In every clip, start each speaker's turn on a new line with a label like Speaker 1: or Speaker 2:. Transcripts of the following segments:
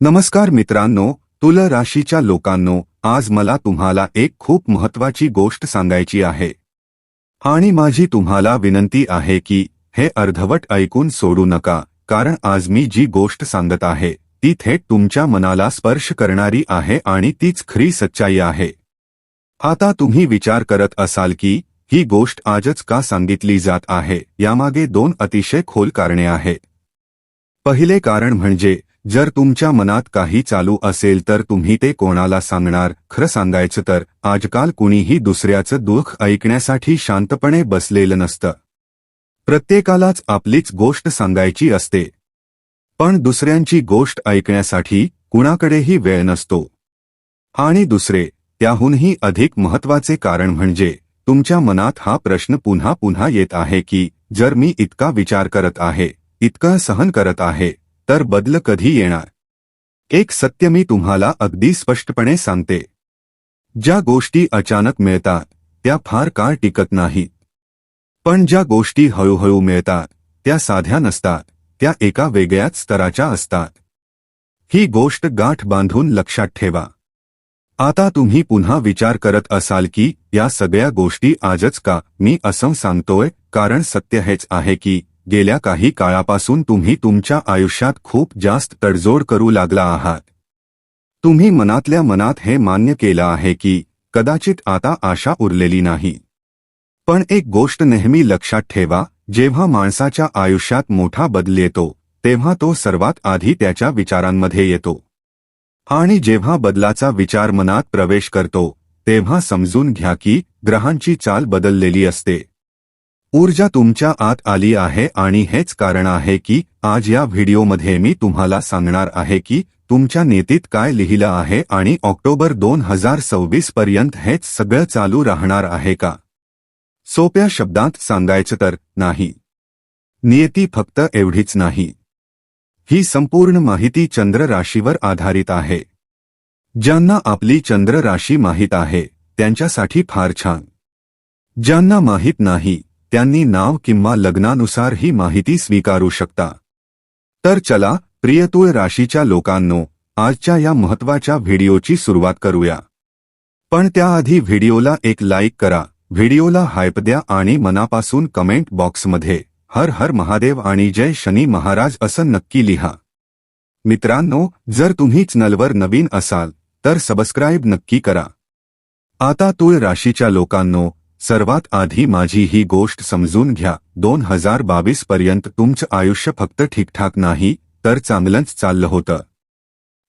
Speaker 1: नमस्कार मित्रांनो, तुला राशीच्या लोकांनो, आज मला तुम्हाला एक खूप महत्त्वाची गोष्ट सांगायची आहे आणि माझी तुम्हाला विनंती आहे की हे अर्धवट ऐकून सोडू नका, कारण आज मी जी गोष्ट सांगत आहे ती थेट तुमच्या मनाला स्पर्श करणारी आहे आणि तीच खरी सच्चाई आहे। आता तुम्ही विचार करत असाल की ही गोष्ट आजच का सांगितली जात आहे। यामागे दोन अतिशय खोल कारणे आहेत। पहिले कारण म्हणजे जर तुमच्या मनात काही चालू असेल तर तुम्ही ते कोणाला सांगणार। खरं सांगायचं तर आजकाल कुणीही दुसऱ्याचं दुःख ऐकण्यासाठी शांतपणे बसलेलं नसतं। प्रत्येकालाच आपलीच गोष्ट सांगायची असते, पण दुसऱ्यांची गोष्ट ऐकण्यासाठी कुणाकडेही वेळ नसतो। आणि दुसरे, त्याहूनही अधिक महत्त्वाचे कारण म्हणजे तुमच्या मनात हा प्रश्न पुन्हा पुन्हा येत आहे की जर मी इतका विचार करत आहे, इतकं सहन करत आहे, तर बदल कधी येणार। एक सत्य मी तुम्हाला अगदी स्पष्टपणे सांगते, ज्या गोष्टी अचानक मिळतात त्या फार काळ टिकत नाहीत, पण ज्या गोष्टी हळूहळू मिळतात त्या साध्या नसतात, त्या एका वेगळ्याच स्तराच्या असतात। ही गोष्ट गाठ बांधून लक्षात ठेवा। आता तुम्ही पुन्हा विचार करत असाल की या सगळ्या गोष्टी आजच का मी असं सांगतोय, कारण सत्य हेच आहे की गेल्या काही काळापासून तुम्ही तुमच्या आयुष्यात खूप जास्त तडजोड करू लागला आहात। तुम्ही मनातल्या मनात हे मान्य केलं आहे की कदाचित आता आशा उरलेली नाही। पण एक गोष्ट नेहमी लक्षात ठेवा, जेव्हा माणसाच्या आयुष्यात मोठा बदल येतो तेव्हा तो सर्वात आधी त्याच्या विचारांमध्ये येतो, आणि जेव्हा बदलाचा विचार मनात प्रवेश करतो तेव्हा समजून घ्या की ग्रहांची चाल बदललेली असते। ऊर्जा तुमच्या आत आली आहे आणि हेच कारण आहे की आज या व्हिडिओमध्ये मी तुम्हाला सांगणार आहे की तुमच्या नीतीत काय लिहिलं आहे आणि ऑक्टोबर 2026 पर्यंत हेच सगळं चालू राहणार आहे का। सोप्या शब्दांत सांगायचं तर नाही। नियती फक्त एवढीच नाही, ही संपूर्ण माहिती चंद्र राशीवर आधारित आहे। ज्यांना आपली चंद्र राशी माहीत आहे त्यांच्यासाठी फार छान। ज्यांना माहीत नाही त्यांनी नाव किंवा लग्नानुसार ही माहिती स्वीकारू शकता। तर चला प्रिय तुळ राशीच्या लोकांनो, आजच्या या महत्त्वाच्या व्हिडिओची सुरुवात करूया। पण त्याआधी व्हिडिओला एक लाईक करा, व्हिडिओला हायप द्या आणि मनापासून कमेंट बॉक्समध्ये हर हर महादेव आणि जय शनी महाराज असं नक्की लिहा। मित्रांनो, जर तुम्ही चॅनलवर नवीन असाल तर सबस्क्राईब नक्की करा। आता तुळ राशीच्या लोकांनो, सर्वात आधी माझी ही गोष्ट समजून घ्या। 2022 पर्यंत तुमचं आयुष्य फक्त ठीकठाक नाही तर चांगलंच चाललं होतं।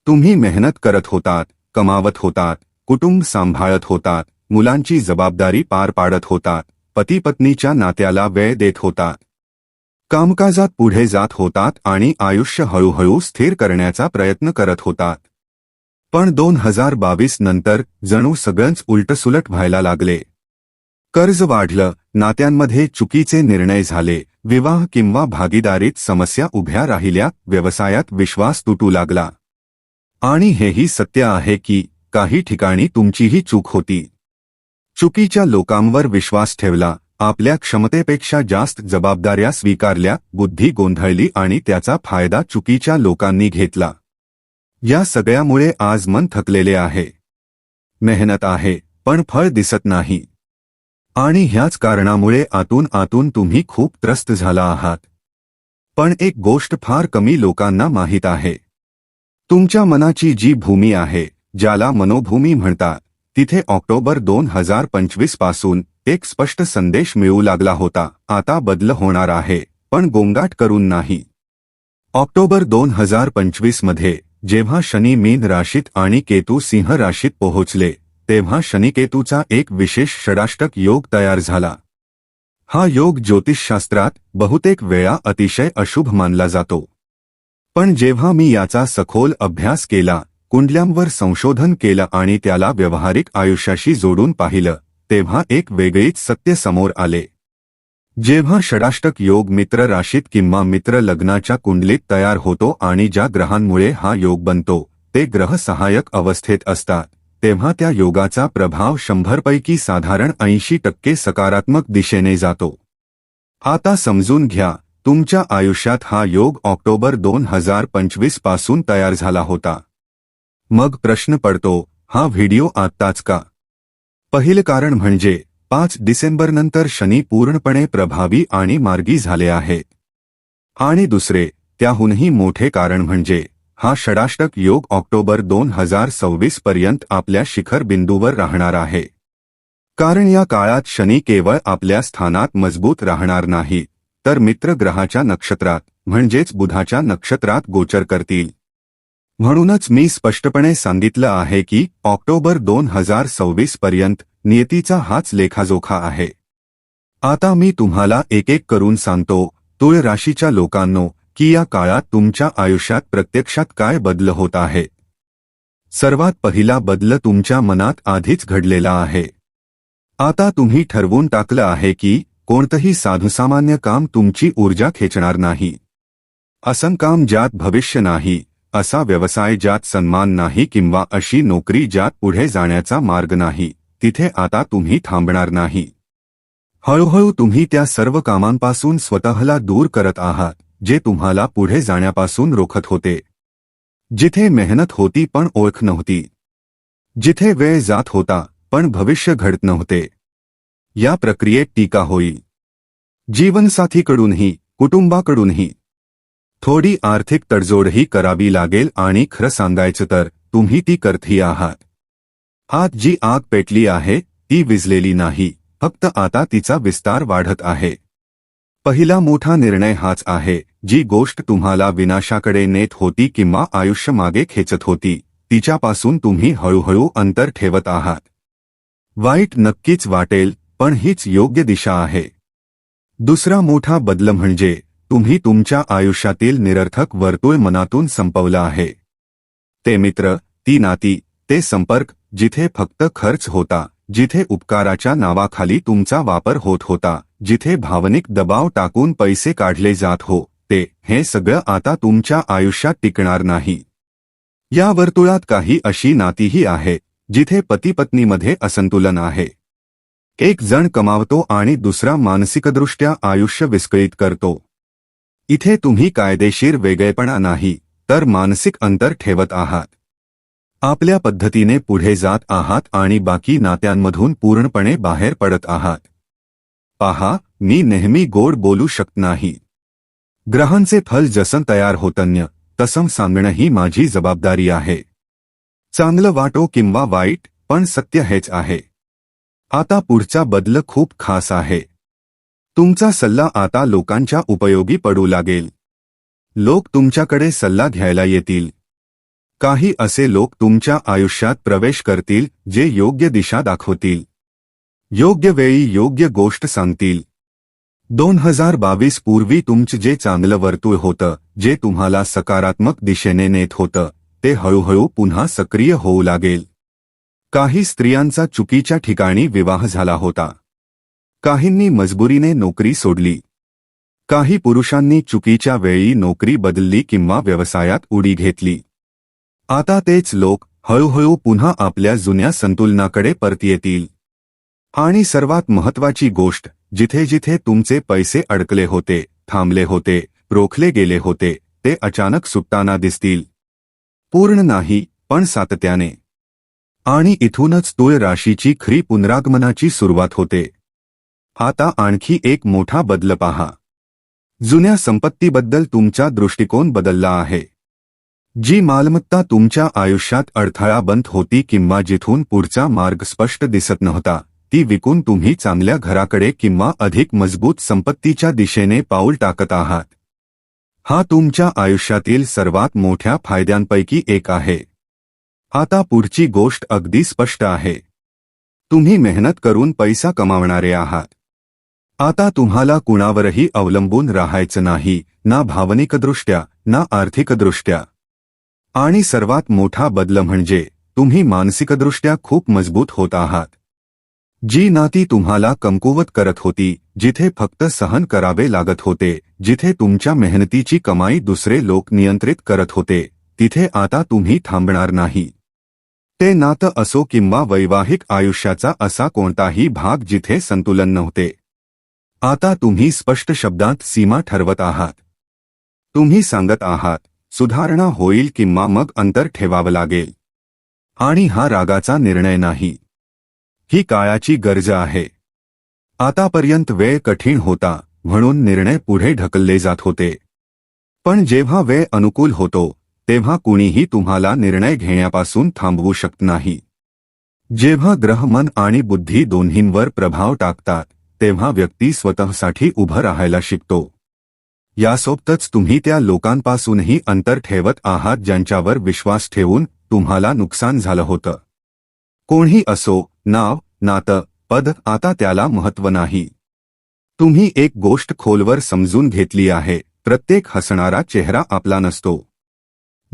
Speaker 1: तुम्ही मेहनत करत होतात, कमावत होतात, कुटुंब सांभाळत होतात, मुलांची जबाबदारी पार पाडत होतात, पती पत्नीच्या नात्याला वेळ देत होतात, कामकाजात पुढे जात होतात आणि आयुष्य हळूहळू स्थिर करण्याचा प्रयत्न करत होतात। पण 2022 नंतर जणू सगळंच उलटसुलट व्हायला लागले। कर्ज वाढलं, नात्यांमध्ये चुकीचे निर्णय झाले, विवाह किंवा भागीदारीत समस्या उभ्या राहिल्या, व्यवसायात विश्वास तुटू लागला। आणि हेही सत्य आहे की काही ठिकाणी तुमचीही चूक होती। चुकीच्या लोकांवर विश्वास ठेवला, आपल्या क्षमतेपेक्षा जास्त जबाबदाऱ्या स्वीकारल्या, बुद्धी गोंधळली आणि त्याचा फायदा चुकीच्या लोकांनी घेतला। या सगळ्यामुळे आज मन थकलेले आहे। मेहनत आहे पण फळ दिसत नाही, आणि ह्याच कारणामुळे आतून तुम्ही खूप त्रस्त झाला आहात। पण एक गोष्ट फार कमी लोकांना माहीत आहे, तुमच्या मनाची जी भूमी आहे, ज्याला मनोभूमी म्हणतात, तिथे ऑक्टोबर 2025 पासून एक स्पष्ट संदेश मिळू लागला होता। आता बदल होणार आहे, पण गोंगाट करून नाही। ऑक्टोबर 2025 मध्ये जेव्हा शनी मीन राशीत आणि केतू सिंह राशीत पोहोचले तेव्हा शनिकेतूचा एक विशेष षडाष्टक योग तयार झाला। हा योग ज्योतिषशास्त्रात बहुतेक वेळा अतिशय अशुभ मानला जातो, पण जेव्हा मी याचा सखोल अभ्यास केला, कुंडल्यांवर संशोधन केलं आणि त्याला व्यावहारिक आयुष्याशी जोडून पाहिलं, तेव्हा एक वेगळीच सत्य समोर आले। जेव्हा षडाष्टक योग मित्र राशीत किंवा मित्र लग्नाच्या कुंडलीत तयार होतो आणि ज्या ग्रहांमुळे हा योग बनतो ते ग्रह सहाय्यक अवस्थेत असतात, तेव्हा त्या योगाचा प्रभाव 100 पैकी साधारण 80% सकारात्मक दिशेने जातो। आता समजून घ्या, तुमच्या आयुष्यात हा योग ऑक्टोबर 2025 पासून तयार झाला होता. मग प्रश्न पडतो, हा व्हिडिओ आत्ताच का? पहिले कारण म्हणजे 5 डिसेंबरनंतर शनी पूर्णपणे प्रभावी आणि मार्गी झाले आहे. आणि दुसरे, त्याहूनही मोठे कारण म्हणजे हा षडाष्टक योग ऑक्टोबर 2026 पर्यंत आपल्या शिखर बिंदूवर राहणार आहे. कारण या काळात शनी केवळ आपल्या स्थानात मजबूत राहणार नाही, तर मित्र ग्रहाच्या नक्षत्रात म्हणजेच बुधाच्या नक्षत्रात गोचर करतील. म्हणूनच मी स्पष्टपणे सांगितलं आहे की ऑक्टोबर 2026 पर्यंत नियतीचा हाच लेखाजोखा आहे. आता मी तुम्हाला एक एक करून सांगतो, तुळ राशीच्या लोकांनो, की या काळात तुमच्या आयुष्यात प्रत्यक्षात काय बदल होत आहे. सर्वात पहिला बदल तुमच्या मनात आधीच घडलेला आहे. आता तुम्ही ठरवून टाकलं आहे की कोणतंही साधुसामान्य काम तुमची ऊर्जा खेचणार नाही. असं काम ज्यात भविष्य नाही, असा व्यवसाय ज्यात सन्मान नाही किंवा अशी नोकरी ज्यात पुढे जाण्याचा मार्ग नाही, तिथे आता तुम्ही थांबणार नाही. हळूहळू तुम्ही त्या सर्व कामांपासून स्वतःला दूर करत आहात, जे तुम्हाला पुढे जाण्यापासून रोखत होते. जिथे मेहनत होती पण ओळख नव्हती. जिथे वेळ जात होता पण भविष्य घडत नव्हते. या प्रक्रियेत टीका होईल. जीवनसाथीकडूनही, कुटुंबाकडूनही. थोडी आर्थिक तडजोडही करावी लागेल आणि खरं सांगायचं तर तुम्ही ती करती आहात. आत जी आग पेटली आहे ती विझलेली नाही, फक्त आता तिचा विस्तार वाढत आहे. पहिला मोठा निर्णय हाच आहे, जी गोष्ट तुम्हाला विनाशाकडे नेत होती किंवा आयुष्य मागे खेचत होती, तिच्यापासून तुम्ही हळूहळू अंतर ठेवत आहात. वाईट नक्कीच वाटेल, पण हीच योग्य दिशा आहे. दुसरा मोठा बदल म्हणजे तुम्ही तुमच्या आयुष्यातील निरर्थक वर्तुळ मनातून संपवलं आहे. ते मित्र, ती नाती, ते संपर्क, जिथे फक्त खर्च होता, जिथे उपकाराच्या नावाखाली तुमचा वापर होत होता, जिथे भावनिक दबाव टाकून पैसे काढले जात हो, हे सगळं आता तुमच्या आयुष्यात टिकणार नाही. या वर्तुळात काही अशी नातीही आहे, जिथे पती-पत्नीमध्ये असंतुलन आहे. एक जण कमावतो आणि दुसरा मानसिकदृष्ट्या आयुष्य विस्कळीत करतो. इथे तुम्ही कायदेशीर वेगळेपणा नाही, तर मानसिक अंतर ठेवत आहात. आपल्या पद्धतीने पुढे जात आहात आणि बाकी नात्यांमधून पूर्णपणे बाहेर पडत आहात. पहा, मी नेहमी गोड बोलू शकत नाही. ग्रहांचे फल जसं तयार होतन्य, तसं सांगणं ही माझी जबाबदारी आहे. चांगलं वाटो किंवा वाईट, पण सत्य हेच आहे. आता पुढचा बदल खूप खास आहे. तुमचा सल्ला आता लोकांच्या उपयोगी पडू लागेल. लोक तुमच्याकडे सल्ला घ्यायला येतील. काही असे लोक तुमच्या आयुष्यात प्रवेश करतील जे योग्य दिशा दाखवतील. योग्य वेळी योग्य गोष्ट सांगतील. 2022 पूर्वी तुमचं जे चांगलं वर्तुळ होतं, जे तुम्हाला सकारात्मक दिशेने नेत होतं, ते हळूहळू पुन्हा सक्रिय होऊ लागेल. काही स्त्रियांचा चुकीच्या ठिकाणी विवाह झाला होता. काहींनी मजबुरीने नोकरी सोडली. काही पुरुषांनी चुकीच्या वेळी नोकरी बदलली किंवा व्यवसायात उडी घेतली. आता तेच लोक हळूहळू पुन्हा आपल्या जुन्या संतुलनाकडे परत येतील. आणि सर्वात महत्त्वाची गोष्ट, जिथे जिथे तुमचे पैसे अडकले होते, थांबले होते, रोखले गेले होते, ते अचानक सुटताना दिसतील. पूर्ण नाही, पण सातत्याने. आणि इथूनच तुळ राशीची खरी पुनरागमनाची सुरुवात होते. आता आणखी एक मोठा बदल पहा. जुन्या संपत्तीबद्दल तुमचा दृष्टिकोन बदलला आहे. जी मालमत्ता तुमच्या आयुष्यात अडथळा बनत होती किंवा जिथून पुढचा मार्ग स्पष्ट दिसत नव्हता, ती विकून तुम्ही चांगल्या घराकडे किंवा अधिक मजबूत संपत्तीच्या दिशेने पाऊल टाकत आहात. हा तुमच्या आयुष्यातील सर्वात मोठ्या फायद्यांपैकी एक आहे. आता पुढची गोष्ट अगदी स्पष्ट आहे. तुम्ही मेहनत करून पैसा कमावणारे आहात. आता तुम्हाला कुणावरही अवलंबून राहायचं नाही, ना भावनिकदृष्ट्या, ना आर्थिकदृष्ट्या. आणि सर्वात मोठा बदल म्हणजे तुम्ही मानसिकदृष्ट्या खूप मजबूत होत आहात. जी नाती तुम्हाला कमकुवत करत होती, जिथे फक्त सहन करावे लागत होते, जिथे तुमच्या मेहनतीची कमाई दुसरे लोक नियंत्रित करत होते, तिथे आता तुम्ही थांबणार नाही. ते नातं असो किंवा वैवाहिक आयुष्याचा असा कोणताही भाग जिथे संतुलन नव्हते. आता तुम्ही स्पष्ट शब्दात सीमा ठरवत आहात. तुम्ही सांगत आहात सुधारणा होईल किंवा मग अंतर ठेवावं लागेल. आणि हा रागाचा निर्णय नाही. ही काळाची गरज आहे. आतापर्यंत वेळ कठीण होता म्हणून निर्णय पुढे ढकलले जात होते. पण जेव्हा वेळ अनुकूल होतो तेव्हा कुणीही तुम्हाला निर्णय घेण्यापासून थांबवू शकत नाही. जेव्हा ग्रह मन आणि बुद्धी दोन्हींवर प्रभाव टाकतात तेव्हा व्यक्ती स्वतःसाठी उभं राहायला शिकतो. यासोबतच तुम्ही त्या लोकांपासूनही अंतर ठेवत आहात ज्यांच्यावर विश्वास ठेवून तुम्हाला नुकसान झालं होतं. कोणीही असो, नाव, नातं, पद, आता त्याला महत्त्व नाही. तुम्ही एक गोष्ट खोलवर समजून घेतली आहे, प्रत्येक हसणारा चेहरा आपला नसतो.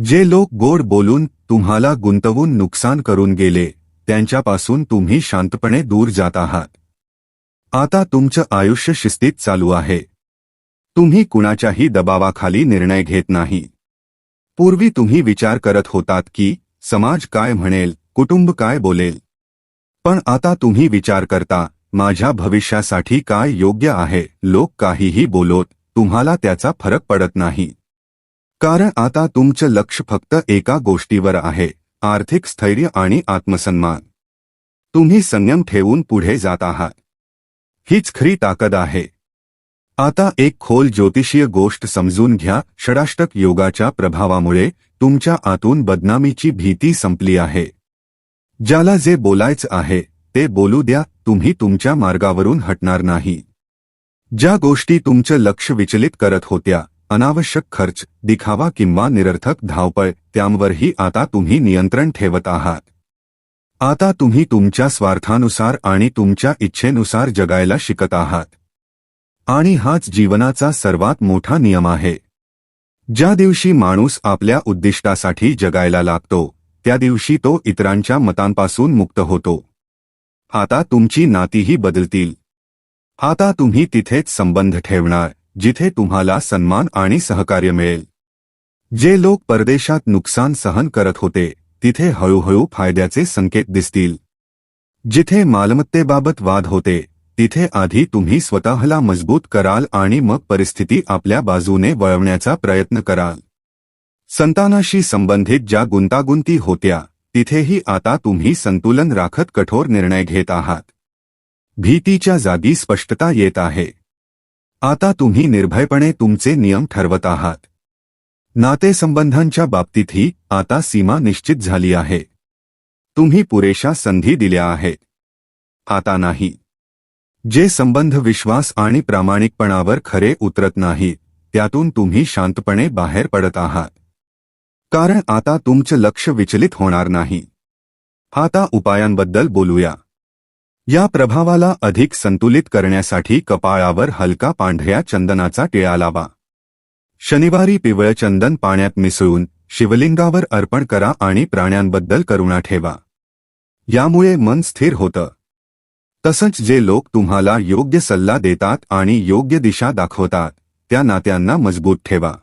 Speaker 1: जे लोक गोड बोलून तुम्हाला गुंतवून नुकसान करून गेले त्यांच्यापासून तुम्ही शांतपणे दूर जात आहात. आता तुमचं आयुष्य शिस्तीत चालू आहे. तुम्ही कुणाच्याही दबावाखाली निर्णय घेत नाही. पूर्वी तुम्ही विचार करत होतात की समाज काय म्हणेल, कुटुंब काय बोलेल. पण आता तुम्ही विचार करता माझ्या भविष्यासाठी काय योग्य आहे. लोक काहीही बोलोत तुम्हाला त्याचा फरक पडत नाही. कारण आता तुमचं लक्ष फक्त एका गोष्टीवर आहे, आर्थिक स्थैर्य आणि आत्मसन्मान. तुम्ही संयम ठेवून पुढे जात आहात. हीच खरी ताकद आहे. आता एक खोल ज्योतिषीय गोष्ट समजून घ्या. षडाष्टक योगाच्या प्रभावामुळे तुमच्या आतून बदनामीची भीती संपली आहे. ज्याला जे बोलायचं आहे ते बोलू द्या. तुम्ही तुमच्या मार्गावरून हटणार नाही. ज्या गोष्टी तुमचं लक्ष विचलित करत होत्या, अनावश्यक खर्च, दिखावा किंवा निरर्थक धावपळ, त्यांवरही आता तुम्ही नियंत्रण ठेवत आहात. आता तुम्ही तुमच्या स्वार्थानुसार आणि तुमच्या इच्छेनुसार जगायला शिकत आहात. आणि हाच जीवनाचा सर्वात मोठा नियम आहे. ज्या दिवशी माणूस आपल्या उद्दिष्टासाठी जगायला लागतो त्या दिवशी तो इतरांच्या मतांपासून मुक्त होतो. आता तुमची नातीही बदलतील. आता तुम्ही तिथेच संबंध ठेवणार जिथे तुम्हाला सन्मान आणि सहकार्य मिळेल. जे लोक परदेशात नुकसान सहन करत होते तिथे हळूहळू फायद्याचे संकेत दिसतील. जिथे मालमत्तेबाबत वाद होते तिथे आधी तुम्ही स्वतःला मजबूत कराल आणि मग परिस्थिती आपल्या बाजूने वळवण्याचा प्रयत्न कराल. संतानाशी संबंधित ज्या गुंतागुंती होत्या तिथेही आता तुम्ही संतुलन राखत कठोर निर्णय घेत आहात. भीतीच्या जागी स्पष्टता येत आहे. आता तुम्ही निर्भयपणे तुमचे नियम ठरवत आहात. नातेसंबंधांच्या बाबतीतही आता सीमा निश्चित झाली आहे. तुम्ही पुरेशा संधी दिल्या आहेत. आता नाही. जे संबंध विश्वास आणि प्रामाणिकपणावर खरे उतरत नाहीत त्यातून तुम्ही शांतपणे बाहेर पडत आहात. कारण आता तुमचं लक्ष विचलित होणार नाही. आता उपायांबद्दल बोलूया. या प्रभावाला अधिक संतुलित करण्यासाठी कपाळावर हलका पांढऱ्या चंदनाचा टिळा लावा. शनिवारी पिवळं चंदन पाण्यात मिसळून शिवलिंगावर अर्पण करा आणि प्राण्यांबद्दल करुणा ठेवा. यामुळे मन स्थिर होतं. तसंच जे लोक तुम्हाला योग्य सल्ला देतात आणि योग्य दिशा दाखवतात त्या नात्यांना मजबूत ठेवा.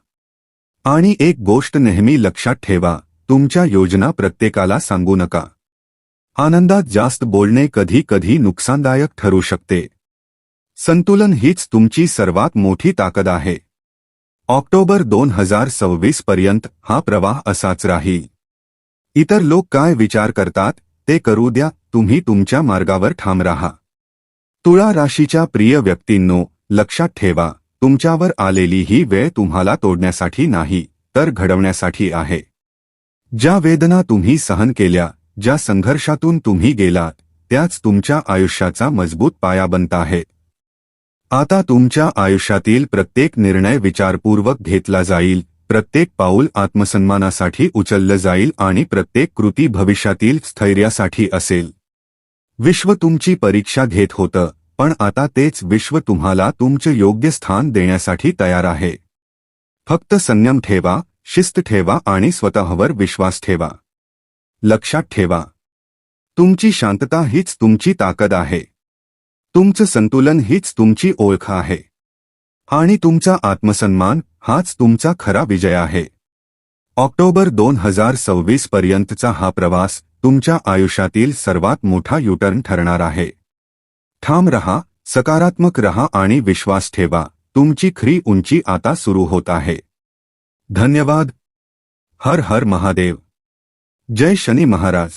Speaker 1: आणि एक गोष्ट नेहमी लक्षात ठेवा, तुमच्या योजना प्रत्येकाला सांगू नका. आनंदात जास्त बोलणे कधी कधी नुकसानदायक ठरू शकते. संतुलन हीच तुमची सर्वात मोठी ताकद आहे. ऑक्टोबर 2026 पर्यंत हा प्रवाह असाच राहील. इतर लोक काय विचार करतात ते करू द्या. तुम्ही तुमच्या मार्गावर ठाम राहा. तुळा राशीच्या प्रिय व्यक्तींनो, लक्षात ठेवा, तुमच्यावर आलेली ही वेळ तुम्हाला तोडण्यासाठी नाही तर घडवण्यासाठी आहे. ज्या वेदना तुम्ही सहन केल्या, ज्या संघर्षातून तुम्ही गेलात, त्याच तुमच्या आयुष्याचा मजबूत पाया बनत आहेत. आता तुमच्या आयुष्यातील प्रत्येक निर्णय विचारपूर्वक घेतला जाईल, प्रत्येक पाऊल आत्मसन्मानासाठी उचललं जाईल आणि प्रत्येक कृती भविष्यातील स्थैर्यासाठी असेल. विश्व तुमची परीक्षा घेत होतं, पण आता तेच विश्व तुम्हाला तुमचं योग्य स्थान देण्यासाठी तयार आहे. फक्त संयम ठेवा, शिस्त ठेवा आणि स्वतःवर विश्वास ठेवा. लक्षात ठेवा, तुमची शांतता हीच तुमची ताकद आहे. तुमचं संतुलन हीच तुमची ओळख आहे. आणि तुमचा आत्मसन्मान हाच तुमचा खरा विजय आहे. ऑक्टोबर 2026 पर्यंतचा हा प्रवास तुमच्या आयुष्यातील सर्वात मोठा युटर्न ठरणार आहे. ठाम रहा, सकारात्मक रहा आणि विश्वास ठेवा, तुमची खरी उंची आता सुरू होत आहे. धन्यवाद. हर हर महादेव. जय शनी महाराज.